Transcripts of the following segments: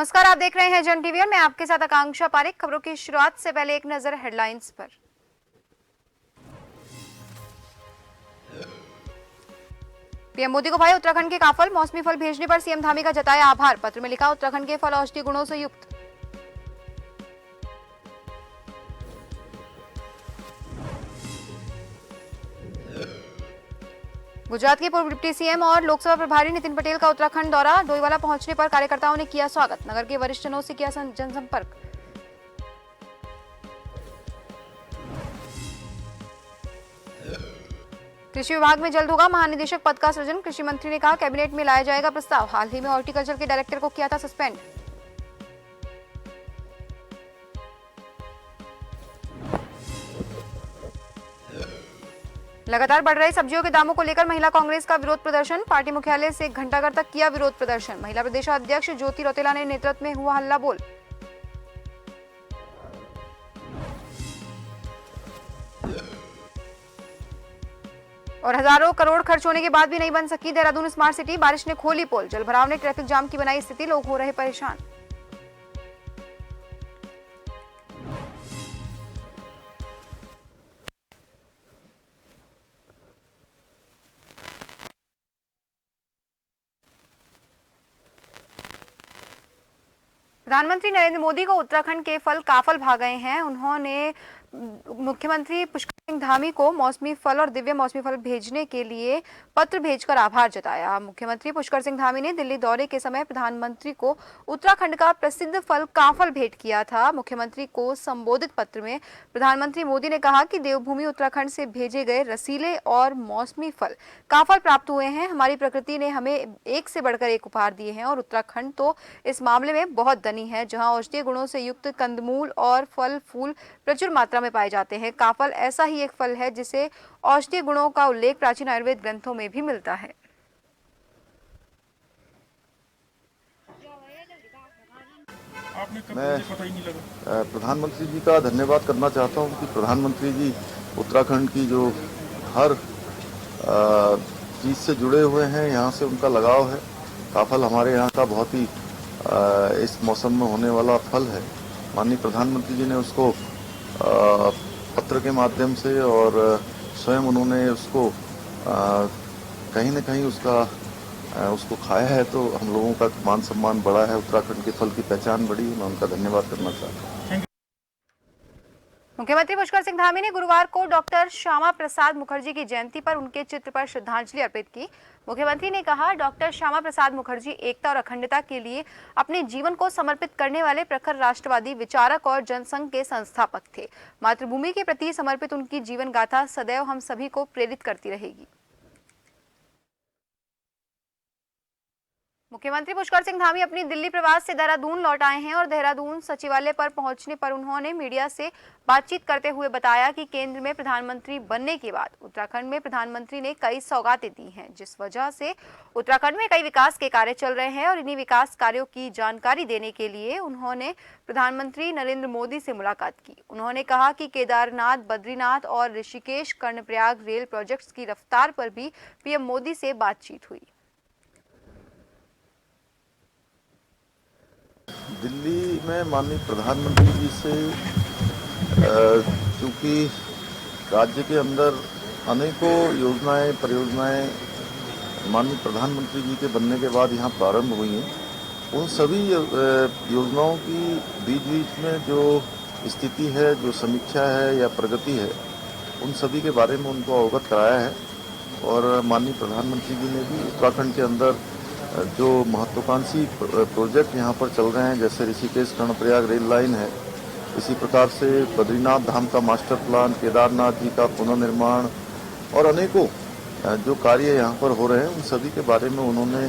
नमस्कार, आप देख रहे हैं जन टीवी और मैं आपके साथ आकांक्षा पारिक। खबरों की शुरुआत से पहले एक नजर हेडलाइंस पर। पीएम मोदी को भाई उत्तराखंड के काफल, मौसमी फल भेजने पर सीएम धामी का जताया आभार। पत्र में लिखा, उत्तराखंड के फल औषधीय गुणों से युक्त। गुजरात के पूर्व डिप्टी सीएम और लोकसभा प्रभारी नितिन पटेल का उत्तराखंड दौरा। डोईवाला पहुंचने पर कार्यकर्ताओं ने किया स्वागत। नगर के वरिष्ठजनों से किया जनसंपर्क। कृषि विभाग में जल्द होगा महानिदेशक पद का सृजन। कृषि मंत्री ने कहा, कैबिनेट में लाया जाएगा प्रस्ताव। हाल ही में हॉर्टिकल्चर के डायरेक्टर को किया था सस्पेंड। लगातार बढ़ रहे सब्जियों के दामों को लेकर महिला कांग्रेस का विरोध प्रदर्शन। पार्टी मुख्यालय से घंटाघर तक किया विरोध प्रदर्शन। महिला प्रदेशाध्यक्ष ज्योति रौतेला ने नेतृत्व में हुआ हल्ला बोल। और हजारों करोड़ खर्च होने के बाद भी नहीं बन सकी देहरादून स्मार्ट सिटी। बारिश ने खोली पोल। जलभराव ने ट्रैफिक जाम की बनाई स्थिति। लोग हो रहे परेशान। प्रधानमंत्री नरेंद्र मोदी को उत्तराखंड के फल काफल भा गए हैं। उन्होंने मुख्यमंत्री पुष्कर सिंह धामी को मौसमी फल और दिव्य मौसमी फल भेजने के लिए पत्र भेजकर आभार जताया। मुख्यमंत्री पुष्कर सिंह धामी ने दिल्ली दौरे के समय प्रधानमंत्री को उत्तराखंड का प्रसिद्ध फल काफल भेंट किया था। मुख्यमंत्री को संबोधित पत्र में प्रधानमंत्री मोदी ने कहा कि देवभूमि उत्तराखंड से भेजे गए रसीले और मौसमी फल काफल प्राप्त हुए हैं। हमारी प्रकृति ने हमें एक से बढ़कर एक उपहार दिए हैं और उत्तराखंड तो इस मामले में बहुत धनी है, जहाँ औषधीय गुणों से युक्त कंदमूल और फल फूल प्रचुर मात्रा में पाए जाते हैं। काफल ऐसा ही एक फल है जिसे औषधीय गुणों का उल्लेख प्राचीन आयुर्वेद ग्रंथों में भी मिलता है। मैं प्रधानमंत्री जी का धन्यवाद करना चाहता हूं कि प्रधानमंत्री जी उत्तराखंड की जो हर चीज़ से जुड़े हुए हैं, यहाँ से उनका लगाव है। काफल हमारे यहाँ का बहुत ही इस मौसम में होने वाला फल है। माननीय प्रधानमंत्री जी ने उसको पत्र के माध्यम से और स्वयं उन्होंने उसको कहीं न कहीं उसको खाया है, तो हम लोगों का मान सम्मान बढ़ा है, उत्तराखंड के फल की पहचान बढ़ी है। मैं उनका धन्यवाद करना चाहता हूँ। मुख्यमंत्री पुष्कर सिंह धामी ने गुरुवार को डॉक्टर श्यामा प्रसाद मुखर्जी की जयंती पर उनके चित्र पर श्रद्धांजलि अर्पित की। मुख्यमंत्री ने कहा, डॉक्टर श्यामा प्रसाद मुखर्जी एकता और अखंडता के लिए अपने जीवन को समर्पित करने वाले प्रखर राष्ट्रवादी विचारक और जनसंघ के संस्थापक थे। मातृभूमि के प्रति समर्पित उनकी जीवन गाथा सदैव हम सभी को प्रेरित करती रहेगी। मुख्यमंत्री पुष्कर सिंह धामी अपनी दिल्ली प्रवास से देहरादून लौट आए हैं और देहरादून सचिवालय पर पहुंचने पर उन्होंने मीडिया से बातचीत करते हुए बताया कि केंद्र में प्रधानमंत्री बनने के बाद उत्तराखंड में प्रधानमंत्री ने कई सौगातें दी हैं, जिस वजह से उत्तराखंड में कई विकास के कार्य चल रहे हैं और इन्हीं विकास कार्यों की जानकारी देने के लिए उन्होंने प्रधानमंत्री नरेंद्र मोदी से मुलाकात की। उन्होंने कहा कि केदारनाथ, बद्रीनाथ और ऋषिकेश कर्णप्रयाग रेल प्रोजेक्ट्स की रफ्तार पर भी पीएम मोदी से बातचीत हुई। दिल्ली में माननीय प्रधानमंत्री जी से चूँकि राज्य के अंदर अनेकों योजनाएं परियोजनाएं माननीय प्रधानमंत्री जी के बनने के बाद यहाँ प्रारंभ हुई हैं, उन सभी योजनाओं की बीच बीच में जो स्थिति है, जो समीक्षा है या प्रगति है, उन सभी के बारे में उनको अवगत कराया है। और माननीय प्रधानमंत्री जी ने भी उत्तराखंड के अंदर जो महत्वाकांक्षी प्रोजेक्ट यहाँ पर चल रहे हैं, जैसे ऋषिकेश कर्णप्रयाग रेल लाइन है, इसी प्रकार से बद्रीनाथ धाम का मास्टर प्लान, केदारनाथ जी का पुनर्निर्माण और अनेकों जो कार्य यहाँ पर हो रहे हैं, उन सभी के बारे में उन्होंने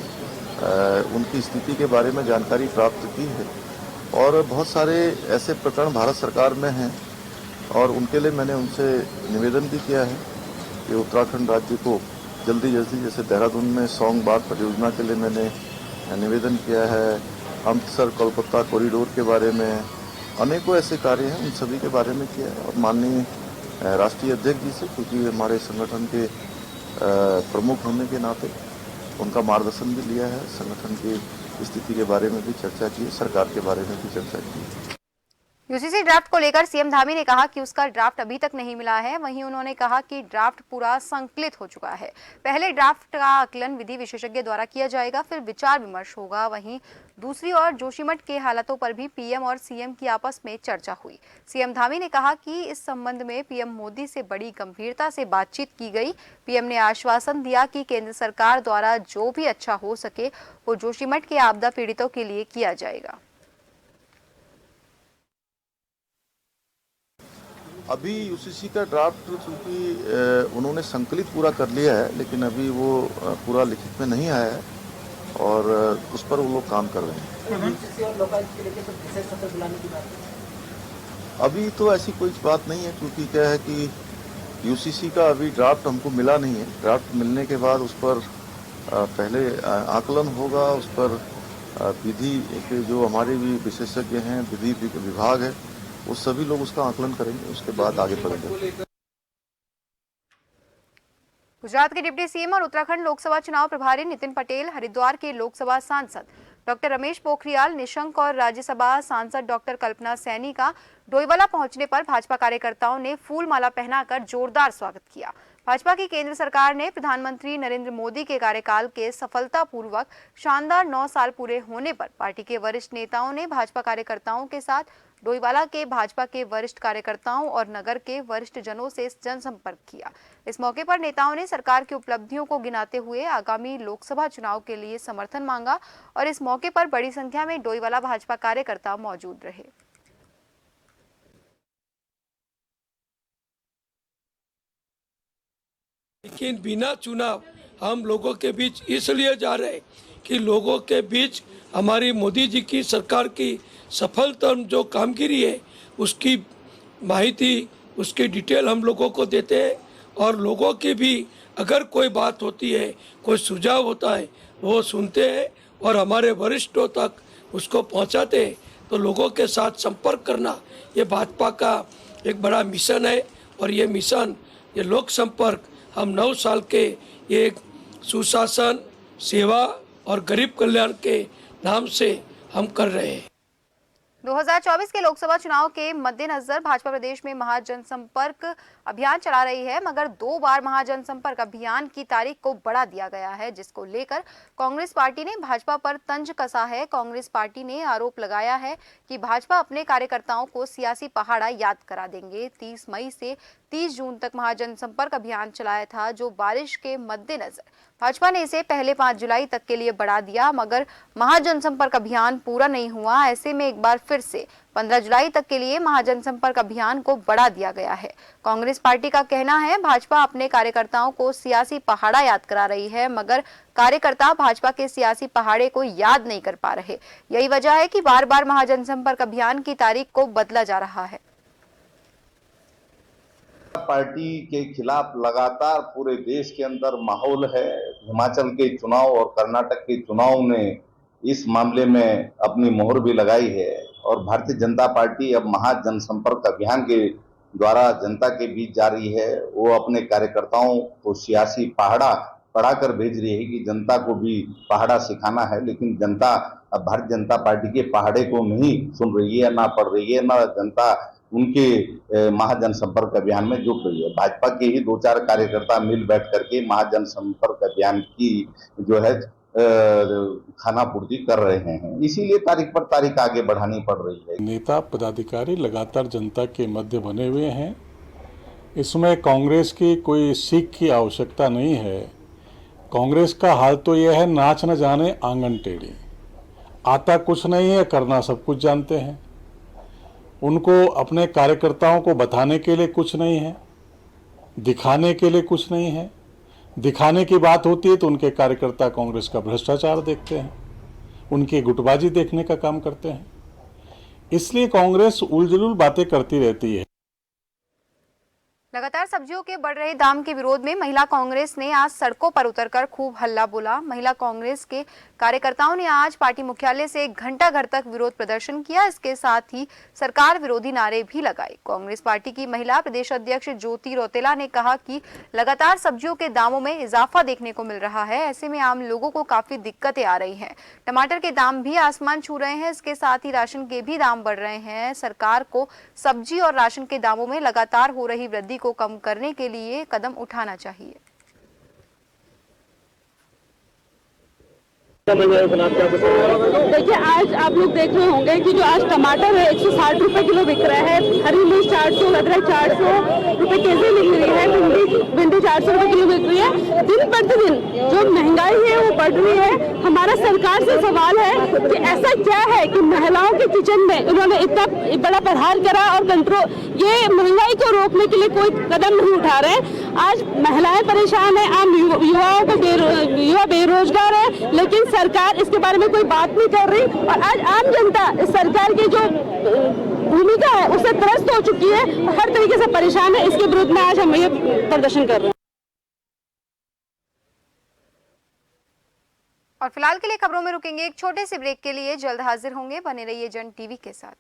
उनकी स्थिति के बारे में जानकारी प्राप्त की है। और बहुत सारे ऐसे प्रकरण भारत सरकार में हैं और उनके लिए मैंने उनसे निवेदन भी किया है कि उत्तराखंड राज्य को जल्दी जैसे देहरादून में सौंग बाग परियोजना के लिए मैंने निवेदन किया है, अमृतसर कोलकाता कॉरिडोर के बारे में अनेकों ऐसे कार्य हैं, उन सभी के बारे में किया है। और माननीय राष्ट्रीय अध्यक्ष जी से, क्योंकि हमारे संगठन के प्रमुख होने के नाते उनका मार्गदर्शन भी लिया है, संगठन के स्थिति के बारे में भी चर्चा की, सरकार के बारे में भी चर्चा की। यूसीसी ड्राफ्ट को लेकर सीएम धामी ने कहा कि उसका ड्राफ्ट अभी तक नहीं मिला है। वहीं उन्होंने कहा कि ड्राफ्ट पूरा संकलित हो चुका है। पहले ड्राफ्ट का आकलन विधि विशेषज्ञ द्वारा किया जाएगा, फिर विचार विमर्श होगा। वहीं दूसरी ओर जोशीमठ के हालातों पर भी पीएम और सीएम की आपस में चर्चा हुई। सीएम धामी ने कहा कि इस संबंध में पीएम मोदी से बड़ी गंभीरता से बातचीत की गई। पीएम ने आश्वासन दिया कि केंद्र सरकार द्वारा जो भी अच्छा हो सके वो जोशीमठ के आपदा पीड़ितों के लिए किया जाएगा। अभी यूसीसी का ड्राफ्ट चूंकि उन्होंने संकलित पूरा कर लिया है, लेकिन अभी वो पूरा लिखित में नहीं आया है और उस पर वो लोग काम कर रहे हैं। अभी तो ऐसी कोई बात नहीं है, क्योंकि क्या है कि यूसीसी का अभी ड्राफ्ट हमको मिला नहीं है। ड्राफ्ट मिलने के बाद उस पर पहले आकलन होगा, उस पर विधि के जो हमारे भी विशेषज्ञ हैं, विधि विभाग है, वो सभी लोग उसका आकलन करेंगे, उसके बाद आगे बढ़ेंगे। गुजरात के डिप्टी सीएम और उत्तराखंड लोकसभा चुनाव प्रभारी नितिन पटेल, हरिद्वार के लोकसभा सांसद डॉक्टर रमेश पोखरियाल निशंक और राज्यसभा सांसद डॉक्टर कल्पना सैनी का डोईवाला पहुंचने पर भाजपा कार्यकर्ताओं ने फूल माला पहनाकर जोरदार स्वागत किया। भाजपा की केंद्र सरकार ने प्रधानमंत्री नरेंद्र मोदी के कार्यकाल के सफलतापूर्वक शानदार 9 साल पूरे होने पर पार्टी के वरिष्ठ नेताओं ने भाजपा कार्यकर्ताओं के साथ डोईवाला के भाजपा के वरिष्ठ कार्यकर्ताओं और नगर के वरिष्ठ जनों से जनसंपर्क किया। इस मौके पर नेताओं ने सरकार की उपलब्धियों को गिनाते हुए आगामी लोकसभा चुनाव के लिए समर्थन मांगा और इस मौके पर बड़ी संख्या में डोईवाला भाजपा कार्यकर्ता मौजूद रहे। लेकिन बिना चुनाव हम लोगों के बीच इसलिए जा रहे कि लोगों के बीच हमारी मोदी जी की सरकार की सफलतम जो कामगिरी है उसकी माहिती, उसकी डिटेल हम लोगों को देते हैं और लोगों की भी अगर कोई बात होती है, कोई सुझाव होता है, वो सुनते हैं और हमारे वरिष्ठों तक उसको पहुंचाते हैं। तो लोगों के साथ संपर्क करना ये भाजपा का एक बड़ा मिशन है और ये मिशन, ये लोक संपर्क हम 9 साल के एक सुशासन, सेवा और गरीब कल्याण के नाम से हम कर रहे हैं। 2024 के लोकसभा चुनाव के मद्देनजर भाजपा प्रदेश में महाजनसंपर्क अभियान चला रही है, मगर 2 बार महाजनसंपर्क अभियान की तारीख को बढ़ा दिया गया है, जिसको लेकर कांग्रेस पार्टी ने भाजपा पर तंज कसा है। कांग्रेस पार्टी ने आरोप लगाया है कि भाजपा अपने कार्यकर्ताओं को सियासी पहाड़ा याद करा देंगे। 30 मई से 30 जून तक महाजनसंपर्क अभियान चलाया था, जो बारिश के मद्देनजर भाजपा ने इसे पहले 5 जुलाई तक के लिए बढ़ा दिया, मगर महाजनसंपर्क अभियान पूरा नहीं हुआ। ऐसे में एक बार फिर से 15 जुलाई तक के लिए महाजनसंपर्क अभियान को बढ़ा दिया गया है। कांग्रेस पार्टी का कहना है भाजपा अपने कार्यकर्ताओं को सियासी पहाड़ा याद करा रही है, मगर कार्यकर्ता भाजपा के सियासी पहाड़े को याद नहीं कर पा रहे। यही वजह है कि बार बार महाजनसंपर्क अभियान की तारीख को बदला जा रहा है। पार्टी के खिलाफ लगातार पूरे देश के अंदर माहौल है। हिमाचल के चुनाव और कर्नाटक के चुनाव ने इस मामले में अपनी मोहर भी लगाई है और भारतीय जनता पार्टी अब महाजनसंपर्क अभियान के द्वारा जनता के बीच जा रही है। वो अपने कार्यकर्ताओं को सियासी पहाड़ा पढ़ाकर भेज रही है कि जनता को भी पहाड़ा सिखाना है, लेकिन जनता अब भारतीय जनता पार्टी के पहाड़े को नहीं सुन रही है, ना पढ़ रही है, ना जनता उनके महाजनसंपर्क अभियान में जुट रही है। भाजपा के ही 2-4 कार्यकर्ता मिल बैठ करके महाजनसंपर्क अभियान की जो है खाना पूर्ति कर रहे हैं, इसीलिए तारीख पर तारीख आगे बढ़ानी पड़ रही है। नेता पदाधिकारी लगातार जनता के मध्य बने हुए हैं, इसमें कांग्रेस की कोई सीख की आवश्यकता नहीं है। कांग्रेस का हाल तो यह है, नाच न जाने आंगन टेढ़ी, आता कुछ नहीं है, करना सब कुछ जानते हैं। उनको अपने कार्यकर्ताओं को बताने के लिए कुछ नहीं है, दिखाने के लिए कुछ नहीं है। दिखाने की बात होती है तो उनके कार्यकर्ता कांग्रेस का भ्रष्टाचार देखते हैं, उनकी गुटबाजी देखने का काम करते हैं। इसलिए कांग्रेस उलझुल बातें करती रहती है। लगातार सब्जियों के बढ़ रहे दाम के विरोध में महिला कांग्रेस ने आज सड़कों पर उतरकर खूब हल्ला बोला। महिला कांग्रेस के कार्यकर्ताओं ने आज पार्टी मुख्यालय से 1 घंटा घर तक विरोध प्रदर्शन किया। इसके साथ ही सरकार विरोधी नारे भी लगाए। कांग्रेस पार्टी की महिला प्रदेश अध्यक्ष ज्योति रौतेला ने कहा कि लगातार सब्जियों के दामों में इजाफा देखने को मिल रहा है। ऐसे में आम लोगों को काफी दिक्कतें आ रही हैं। टमाटर के दाम भी आसमान छू रहे हैं। इसके साथ ही राशन के भी दाम बढ़ रहे हैं। सरकार को सब्जी और राशन के दामों में लगातार हो रही वृद्धि को कम करने के लिए कदम उठाना चाहिए। देखिए, आज आप लोग देख रहे होंगे कि जो आज टमाटर है 160 रुपए किलो बिक रहा है, हरी मिर्च 400, अदरक 400 रुपए केजी बिक रही है, भिंडी 400 रुपए किलो बिक रही है। दिन प्रतिदिन जो महंगाई है वो बढ़ रही है। हमारा सरकार से सवाल है कि ऐसा क्या है कि महिलाओं के किचन में उन्होंने इतना बड़ा प्रहार करा और कंट्रोल, ये महंगाई को रोकने के लिए कोई कदम नहीं उठा रहे। आज महिलाएं परेशान है, आम युवाओं को युवा बेरोजगार है, लेकिन सरकार इसके बारे में कोई बात नहीं कर रही। और आज आम जनता इस सरकार की जो भूमिका है उससे त्रस्त हो चुकी है, हर तरीके से परेशान है। इसके विरुद्ध में आज हम ये प्रदर्शन कर रहे हैं। और फिलहाल के लिए खबरों में रुकेंगे एक छोटे से ब्रेक के लिए। जल्द हाजिर होंगे, बने रहिए जन टीवी के साथ।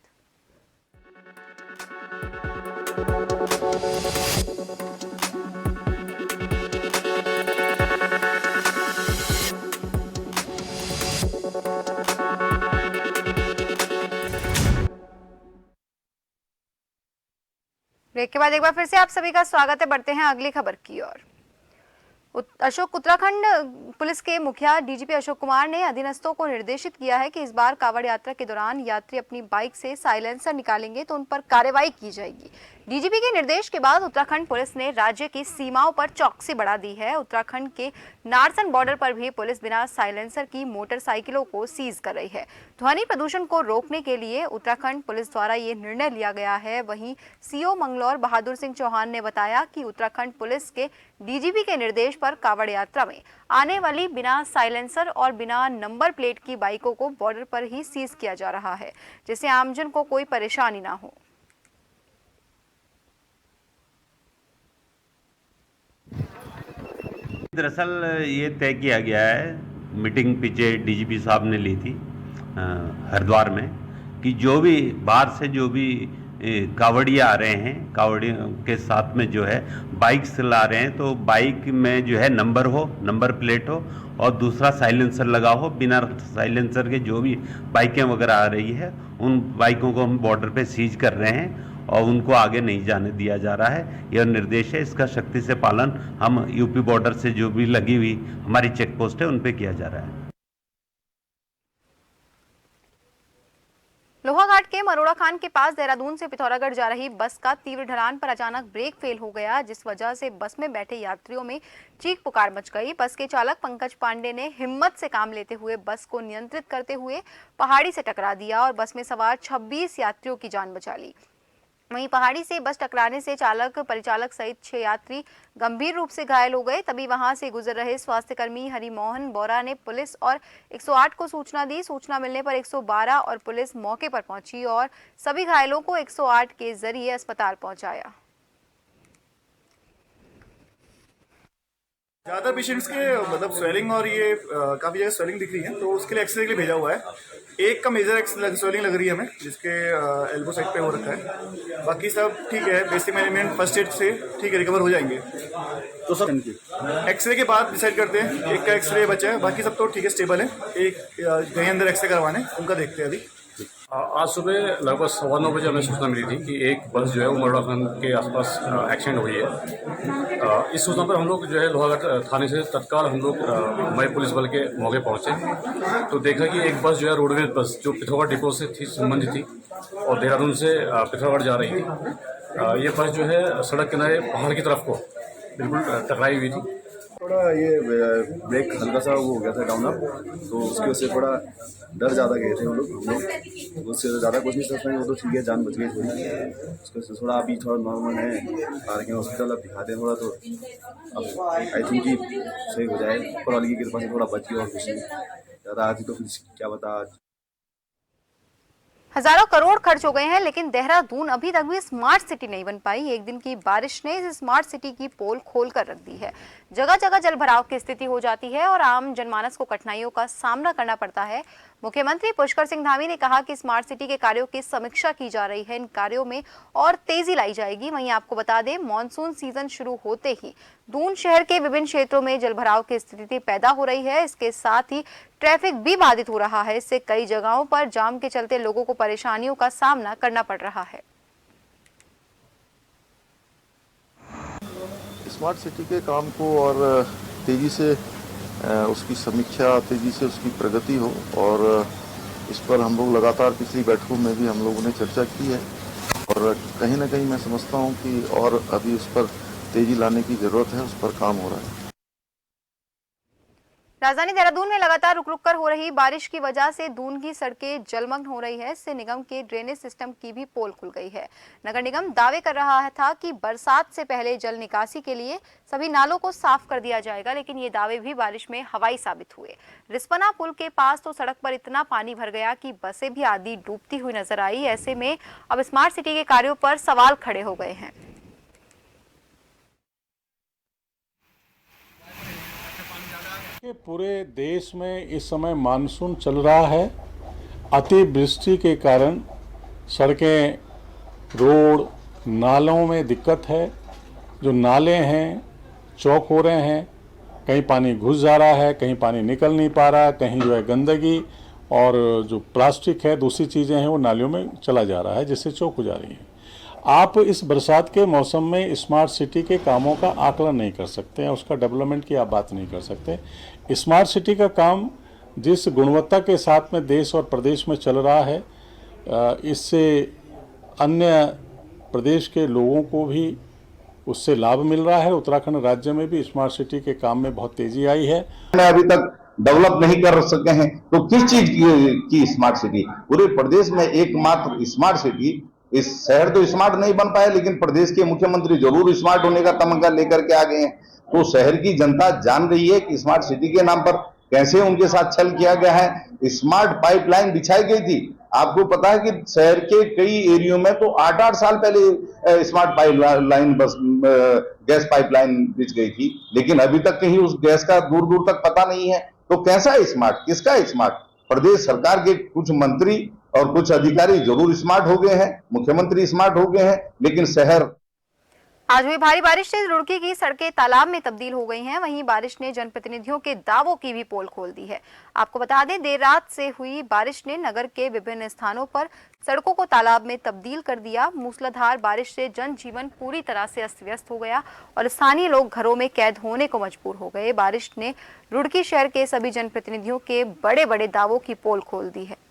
ब्रेक के बाद एक बार फिर से आप सभी का स्वागत है। बढ़ते हैं अगली खबर की ओर। उत्तराखंड पुलिस के मुखिया डीजीपी अशोक कुमार ने अधीनस्थों को निर्देशित किया है कि इस बार कांवड़ यात्रा के दौरान यात्री अपनी बाइक से साइलेंसर निकालेंगे तो उन पर कार्रवाई की जाएगी। डीजीपी के निर्देश के बाद उत्तराखंड पुलिस ने राज्य की सीमाओं पर चौकसी बढ़ा दी है। उत्तराखंड के नारसन बॉर्डर पर भी पुलिस बिना साइलेंसर की मोटरसाइकिलों को सीज कर रही है। ध्वनि प्रदूषण को रोकने के लिए उत्तराखंड पुलिस द्वारा ये निर्णय लिया गया है। वहीं सीओ मंगलौर बहादुर सिंह चौहान ने बताया कि उत्तराखंड पुलिस के डीजीपी के निर्देश पर कांवड़ यात्रा में आने वाली बिना साइलेंसर और बिना नंबर प्लेट की बाइकों को बॉर्डर पर ही सीज किया जा रहा है, जिससे आमजन को कोई परेशानी ना हो। दरअसल ये तय किया गया है, मीटिंग पीछे डीजीपी साहब ने ली थी हरिद्वार में, कि जो भी बाहर से जो भी कावड़िया आ रहे हैं, कावड़ियों के साथ में जो है बाइक से ला रहे हैं, तो बाइक में जो है नंबर हो, नंबर प्लेट हो और दूसरा साइलेंसर लगा हो। बिना साइलेंसर के जो भी बाइकें वगैरह आ रही है उन बाइकों को हम बॉर्डर पे सीज कर रहे हैं और उनको आगे नहीं जाने दिया जा रहा है। यह निर्देश है, इसका सख्ती से पालन हम यूपी बॉर्डर से जो भी लगी हुई हमारी चेक पोस्ट है उन पे किया जा रहा है। लोहाघाट के मरोड़ा खान के पास देहरादून से पिथौरागढ़ जा रही बस का तीव्र ढलान पर अचानक ब्रेक फेल हो गया, जिस वजह से बस में बैठे यात्रियों में चीख पुकार मच गई। बस के चालक पंकज पांडे ने हिम्मत से काम लेते हुए बस को नियंत्रित करते हुए पहाड़ी से टकरा दिया और बस में सवार 26 यात्रियों की जान बचा ली। वहीं पहाड़ी से बस टकराने से चालक, परिचालक सहित 6 यात्री गंभीर रूप से घायल हो गए। तभी वहां से गुजर रहे स्वास्थ्यकर्मी हरिमोहन बोरा ने पुलिस और 108 को सूचना दी। सूचना मिलने पर 112 और पुलिस मौके पर पहुंची और सभी घायलों को 108 के जरिए अस्पताल पहुंचाया। ज्यादा पेशेंट्स के मतलब स्वेलिंग और ये काफी जगह स्वेलिंग दिख रही है, तो उसके लिए एक्सरे के लिए भेजा हुआ है। एक का मेजर स्वेलिंग लग रही है हमें, जिसके एल्बो साइड पे हो रखा है। बाकी सब ठीक है, बेसिक मैनेजमेंट फर्स्ट एड से ठीक है, रिकवर हो जाएंगे। तो सब एक्सरे के बाद डिसाइड करते हैं। एक का एक्सरे बचा है, बाकी सब तो ठीक है, स्टेबल है। एक कहीं अंदर एक्सरे करवाने, उनका देखते हैं अभी। आज सुबह लगभग 9:15 बजे हमें सूचना मिली थी कि एक बस जो है वो मरोड़ा खान के आसपास एक्सीडेंट हुई है। इस सूचना पर हम लोग जो है लोहाघाट थाने से तत्काल हम लोग हमारे पुलिस बल के मौके पहुंचे, तो देखा कि एक बस जो है रोडवेज बस जो पिथौरागढ़ डिपो से थी, संबंधित थी और देहरादून से पिथौरागढ़ जा रही थी। ये बस जो है सड़क किनारे पहाड़ की तरफ को बिल्कुल टकराई हुई थी। थोड़ा ये ब्रेक हल्का सा वो हो गया था डाउन अप, तो उसकी वजह से थोड़ा डर ज़्यादा गए थे हम लोग। उससे ज़्यादा कुछ नहीं सोच रहे, वो तो ठीक है, जान बच गई थोड़ी। उसके वजह से थोड़ा अभी थोड़ा नॉर्मल है, आ रहे हैं हॉस्पिटल, अब दिखाते हैं थोड़ा, तो अब आई थिंक कि सही हो जाए। ऊपर वाली की कृपा से थोड़ा बच गया और कुछ नहीं ज़्यादा। आज तो कुछ क्या बता। हजारों करोड़ खर्च हो गए हैं, लेकिन देहरादून अभी तक भी स्मार्ट सिटी नहीं बन पाई। एक दिन की बारिश ने इस स्मार्ट सिटी की पोल खोल कर रख दी है। जगह जगह जल भराव की स्थिति हो जाती है और आम जनमानस को कठिनाइयों का सामना करना पड़ता है। मुख्यमंत्री पुष्कर सिंह धामी ने कहा कि स्मार्ट सिटी के कार्यों की समीक्षा की जा रही है, इन कार्यों में और तेजी लाई जाएगी। वहीं आपको बता दें, मानसून सीजन शुरू होते ही दून शहर के विभिन्न क्षेत्रों में जलभराव की स्थिति पैदा हो रही है। इसके साथ ही ट्रैफिक भी बाधित हो रहा है। इससे कई जगहों पर जाम के चलते लोगों को परेशानियों का सामना करना पड़ रहा है। स्मार्ट सिटी के काम को और तेजी से उसकी समीक्षा, तेजी से उसकी प्रगति हो, और इस पर हम लोग लगातार पिछली बैठकों में भी हम लोगों ने चर्चा की है और कहीं ना कहीं मैं समझता हूं कि और अभी उस पर तेजी लाने की जरूरत है, उस पर काम हो रहा है। राजधानी देहरादून में लगातार रुक रुक कर हो रही बारिश की वजह से दून की सड़कें जलमग्न हो रही है। इससे निगम के ड्रेनेज सिस्टम की भी पोल खुल गई है। नगर निगम दावे कर रहा था कि बरसात से पहले जल निकासी के लिए सभी नालों को साफ कर दिया जाएगा, लेकिन ये दावे भी बारिश में हवाई साबित हुए। रिस्पना पुल के पास तो सड़क पर इतना पानी भर गया कि बसें भी आधी डूबती हुई नजर आई। ऐसे में अब स्मार्ट सिटी के कार्यों पर सवाल खड़े हो गए हैं। पूरे देश में इस समय मानसून चल रहा है। अतिवृष्टि के कारण सड़कें, रोड, नालों में दिक्कत है। जो नाले हैं चौक हो रहे हैं, कहीं पानी घुस जा रहा है, कहीं पानी निकल नहीं पा रहा है, कहीं जो है गंदगी और जो प्लास्टिक है, दूसरी चीज़ें हैं, वो नालियों में चला जा रहा है, जिससे चौक हो जा रही है। आप इस बरसात के मौसम में स्मार्ट सिटी के कामों का आकलन नहीं कर सकते हैं, उसका डेवलपमेंट की आप बात नहीं कर सकते। स्मार्ट सिटी का काम जिस गुणवत्ता के साथ में देश और प्रदेश में चल रहा है, इससे अन्य प्रदेश के लोगों को भी उससे लाभ मिल रहा है। उत्तराखंड राज्य में भी स्मार्ट सिटी के काम में बहुत तेजी आई है। अभी तक डेवलप नहीं कर सके हैं, तो किस चीज की स्मार्ट सिटी? पूरे प्रदेश में एकमात्र स्मार्ट सिटी। इस शहर तो स्मार्ट नहीं बन पाया, लेकिन प्रदेश के मुख्यमंत्री जरूर स्मार्ट होने का तमन्ना लेकर के आ गए हैं। तो शहर की जनता जान रही है कि स्मार्ट सिटी के नाम पर कैसे उनके साथ छल किया गया है। स्मार्ट पाइपलाइन बिछाई गई थी। आपको पता है कि शहर के कई एरियो में तो 8-8 साल पहले स्मार्ट पाइपलाइन, बस गैस पाइपलाइन बिछ गई थी, लेकिन अभी तक कहीं उस गैस का दूर दूर तक पता नहीं है। तो कैसा स्मार्ट, किसका स्मार्ट? प्रदेश सरकार के कुछ मंत्री और कुछ अधिकारी जरूर स्मार्ट हो गए हैं, मुख्यमंत्री स्मार्ट हो गए हैं, लेकिन शहर। आज हुई भारी बारिश से रुड़की की सड़कें तालाब में तब्दील हो गई हैं। वहीं बारिश ने जनप्रतिनिधियों के दावों की भी पोल खोल दी है। आपको बता दें, देर रात से हुई बारिश ने नगर के विभिन्न स्थानों पर सड़कों को तालाब में तब्दील कर दिया। मूसलाधार बारिश से जनजीवन पूरी तरह से अस्त व्यस्त हो गया और स्थानीय लोग घरों में कैद होने को मजबूर हो गए। बारिश ने रुड़की शहर के सभी जनप्रतिनिधियों के बड़े बड़े दावों की पोल खोल दी है।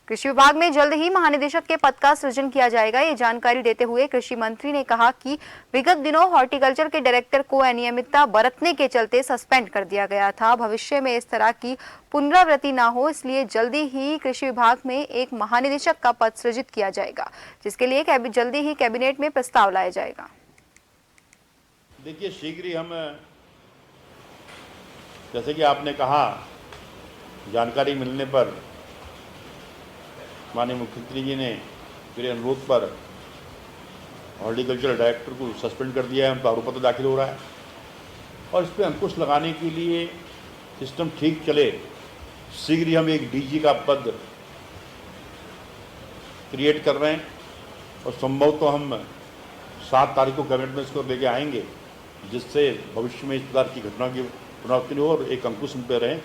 कृषि विभाग में जल्द ही महानिदेशक के पद का सृजन किया जाएगा। ये जानकारी देते हुए कृषि मंत्री ने कहा कि विगत दिनों हॉर्टिकल्चर के डायरेक्टर को अनियमितता बरतने के चलते सस्पेंड कर दिया गया था। भविष्य में इस तरह की पुनरावृत्ति ना हो, इसलिए जल्दी ही कृषि विभाग में एक महानिदेशक का पद सृजित किया जाएगा, जिसके लिए जल्दी ही कैबिनेट में प्रस्ताव लाया जाएगा। देखिए, शीघ्र ही हम, जैसे कि आपने कहा, जानकारी मिलने पर माननीय मुख्यमंत्री जी ने मेरे अनुरोध पर हॉर्टिकल्चर डायरेक्टर को सस्पेंड कर दिया है। उन पर आरोप पत्र दाखिल हो रहा है और इस पर अंकुश लगाने के लिए, सिस्टम ठीक चले, शीघ्र ही हम एक डीजी का पद क्रिएट कर रहे हैं और संभव तो हम 7 तारीख को कैबिनेट में इसको लेके आएंगे, जिससे भविष्य में इस प्रकार की घटना की पुनरावृत्ति हो और एक अंकुश उन पर रहे।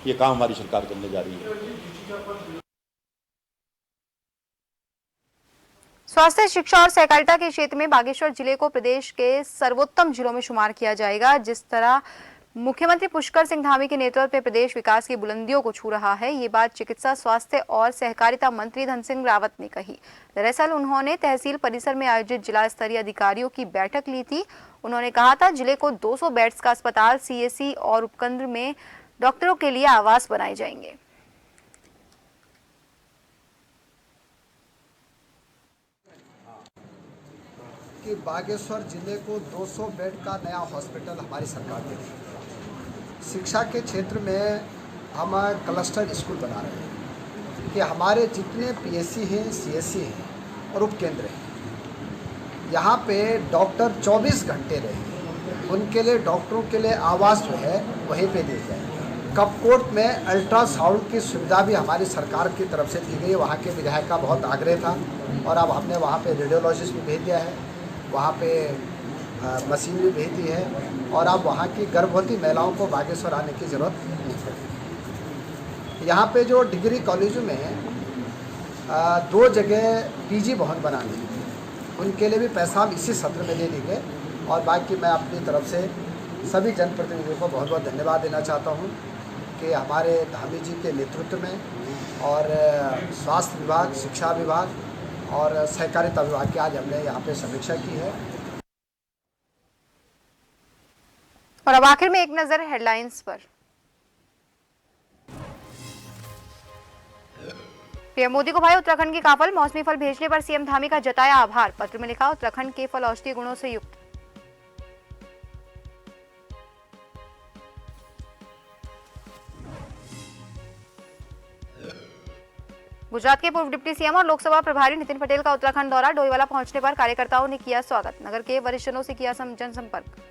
ये काम हमारी सरकार करने जा रही है। स्वास्थ्य, शिक्षा और सहकारिता के क्षेत्र में बागेश्वर जिले को प्रदेश के सर्वोत्तम जिलों में शुमार किया जाएगा। जिस तरह मुख्यमंत्री पुष्कर सिंह धामी के नेतृत्व में प्रदेश विकास की बुलंदियों को छू रहा है, ये बात चिकित्सा, स्वास्थ्य और सहकारिता मंत्री धन सिंह रावत ने कही। दरअसल उन्होंने तहसील परिसर में आयोजित जिला स्तरीय अधिकारियों की बैठक ली थी। उन्होंने कहा था, जिले को 200 बेड्स का अस्पताल, CSC और उपकेंद्र में डॉक्टरों के लिए आवास बनाए जाएंगे। कि बागेश्वर जिले को 200 बेड का नया हॉस्पिटल हमारी सरकार देगी। शिक्षा के क्षेत्र में हम क्लस्टर स्कूल बना रहे हैं कि हमारे जितने पीएससी हैं, सीएससी हैं और उपकेंद्र हैं, यहाँ पे डॉक्टर 24 घंटे रहेंगे। उनके लिए डॉक्टरों के लिए आवास जो है वहीं पे दी जाएगी। कपकोट में अल्ट्रासाउंड की सुविधा भी हमारी सरकार की तरफ से दी गई है। वहाँ के विधायक का बहुत आग्रह था और अब हमने वहाँ पे रेडियोलॉजिस्ट भी भेज दिया है, वहाँ पे मशीन भी भेज दी है और अब वहाँ की गर्भवती महिलाओं को बागेश्वर आने की ज़रूरत नहीं पड़ेगी। यहाँ पे जो डिग्री कॉलेजों में 2 जगह पीजी भवन बनाने हैं, उनके लिए भी पैसा हम इसी सत्र में दे देंगे। और बाकी मैं अपनी तरफ से सभी जनप्रतिनिधियों को बहुत बहुत धन्यवाद देना चाहता हूँ कि हमारे धामी जी के नेतृत्व में और स्वास्थ्य विभाग, शिक्षा विभाग और सहकारिता विभाग की आज हमने यहाँ पे समीक्षा की है। और अब आखिर में एक नजर हेडलाइंस पर। पीएम मोदी को भाई उत्तराखंड की काफल, मौसमी फल भेजने पर सीएम धामी का जताया आभार। पत्र में लिखा, उत्तराखंड के फल औषधीय गुणों से युक्त। गुजरात के पूर्व डिप्टी सीएम और लोकसभा प्रभारी नितिन पटेल का उत्तराखंड दौरा, डोईवाला पहुंचने पर कार्यकर्ताओं ने किया स्वागत। नगर के वरिष्ठजनों से किया जनसंपर्क।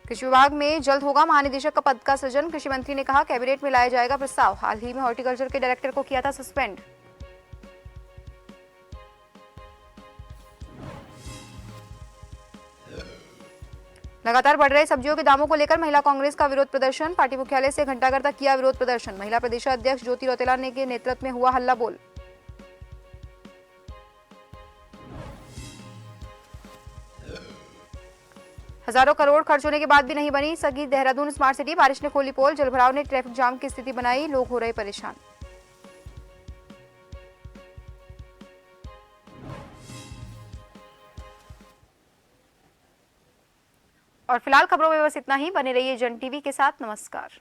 कृषि विभाग में जल्द होगा महानिदेशक का पद का सृजन, कृषि मंत्री ने कहा कैबिनेट में लाया जाएगा प्रस्ताव। हाल ही में हॉर्टिकल्चर के डायरेक्टर को किया था सस्पेंड। लगातार बढ़ रहे सब्जियों के दामों को लेकर महिला कांग्रेस का विरोध प्रदर्शन, पार्टी मुख्यालय से घंटाघर तक किया विरोध प्रदर्शन। महिला प्रदेशाध्यक्ष ज्योति रौतेला ने के नेतृत्व में हुआ हल्ला बोल। हजारों करोड़ खर्च होने के बाद भी नहीं बनी सगी देहरादून स्मार्ट सिटी, बारिश ने खोली पोल, जलभराव ने ट्रैफिक जाम की स्थिति बनाई, लोग हो रहे परेशान। और फिलहाल खबरों में बस इतना ही। बने रहिए जन टीवी के साथ। नमस्कार।